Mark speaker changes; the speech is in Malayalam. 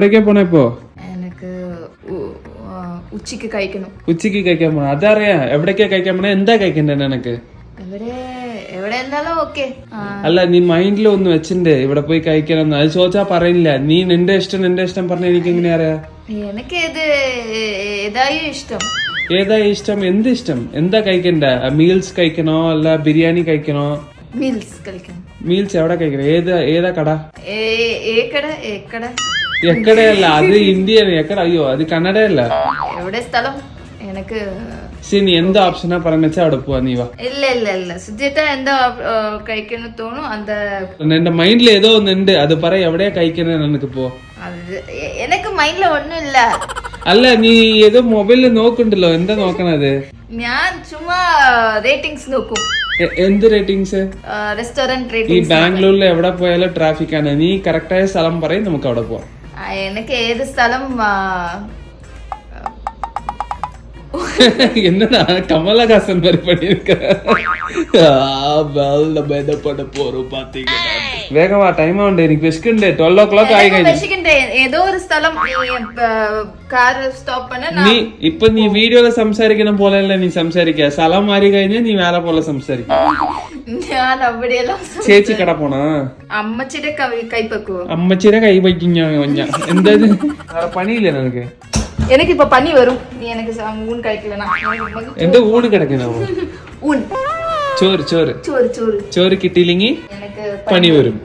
Speaker 1: എവിടേക്കാ പോണേ ഇപ്പോ?
Speaker 2: എനിക്ക് ഉച്ചക്ക് കഴിക്കണം.
Speaker 1: ഉച്ചക്ക് കഴിക്കാൻ പോണ? അതറിയാം. എവിടേക്കാ കഴിക്കാൻ പോണേ? എന്താ കഴിക്കണ്ടേ നിനക്ക്?
Speaker 2: എവിടെ എന്തായാലും ഓക്കെ.
Speaker 1: അല്ല, നീ മൈൻഡിൽ ഒന്ന് വെച്ചിണ്ട് ഇവിടെ പോയി കഴിക്കണം. അത് ചോദിച്ചാ പറയില്ല. നീ നിന്റെ ഇഷ്ടം പറഞ്ഞ എനിക്ക് എങ്ങനെ അറിയാ?
Speaker 2: എനിക്ക് ഏതായും ഇഷ്ടം.
Speaker 1: ഏതാ ഇഷ്ടം? എന്ത് ഇഷ്ടം? എന്താ കഴിക്കണ്ട? മീൽസ് കഴിക്കണോ അല്ല ബിരിയാണി കഴിക്കണോ?
Speaker 2: മീൽസ് കഴിക്കണം.
Speaker 1: മീൽസ് എവിടെ കഴിക്കണം? ഏതാ കട? എക്കടയല്ല, അത് ഇന്ത്യയാണ്. എക്കട? അയ്യോ, അത് കന്നഡയല്ല.
Speaker 2: എവിടെ സ്ഥലം? എനിക്ക്
Speaker 1: ശരി, നീ എന്താ ഓപ്ഷനാ പറഞ്ഞാ അവിടെ പോവാ. നീ വാ.
Speaker 2: ഇല്ല സുജിത്ത എന്താ കഴിക്കുന്ന തോന്നും அந்த
Speaker 1: എന്റെ മൈൻഡിൽ ഏതോ ഒന്നുണ്ട്. അത് പറ, എവിടെയാ കഴിക്കണേ നിനക്ക് പോ.
Speaker 2: എനിക്ക് മൈൻഡിൽ ഒന്നുമില്ല.
Speaker 1: അല്ല, നീ ഏതോ മൊബൈലിൽ നോക്കണ്ടല്ലോ. എന്താ നോക്കണത്?
Speaker 2: ഞാൻ ചുമ്മാ റേറ്റിംഗ്സ് നോക്കും.
Speaker 1: എന്ത് റേറ്റിംഗ്സ്?
Speaker 2: റെസ്റ്റോറന്റ്
Speaker 1: ഈ
Speaker 2: റേറ്റിംഗ്സ്.
Speaker 1: ബാംഗ്ലൂരിൽ എവിടെ പോയാലും ട്രാഫിക് ആണ്. നീ കറക്റ്റായ സ്ഥലം പറയും, നമുക്ക് അവിടെ പോവാം.
Speaker 2: എനിക്ക് ഏത് സ്ഥലം
Speaker 1: என்னடா கமலஹாசன் மாதிரி பண்ணிருக்க? போறோம் பாத்தீங்க. வேகமா டைம் ஆகுது. எனக்கு விஸ்குண்டு 12 o'clock ஆகி കഴിഞ്ഞു.
Speaker 2: ഏതോ ഒരു സ്ഥലം കാർ സ്റ്റോപ്പ് பண்ண.
Speaker 1: നീ വീഡിയോയിൽ സംസാരിക്കുന്ന പോലെയല്ല നീ സംസാരിക്കുക. സ്ഥലം മാറി കഴിഞ്ഞാൽ നീ വേറെ പോലെ സംസാരിക്കും.
Speaker 2: ഞാൻ അവിടെയെല്ലാം
Speaker 1: ചേച്ചി കട പോണാ?
Speaker 2: അമ്മച്ചിയുടെ കൈപ്പക്കുവോ?
Speaker 1: അമ്മച്ചിയുടെ കൈ വയ്ക്കും ഞാൻ. എന്താ വേറെ പണിയില്ല നിനക്ക്?
Speaker 2: എനിക്കിപ്പോ പനി വരും. നീ എനിക്ക് ഊൺ കഴിക്കലനാ?
Speaker 1: എന്റെ ഊണ് കിടക്കണോ?
Speaker 2: ഊൺ
Speaker 1: ചോറ്
Speaker 2: ചോറ് ചോറ്
Speaker 1: ചോറ് കിട്ടിയില്ലെങ്കിൽ
Speaker 2: എനിക്ക്
Speaker 1: പനി വരും.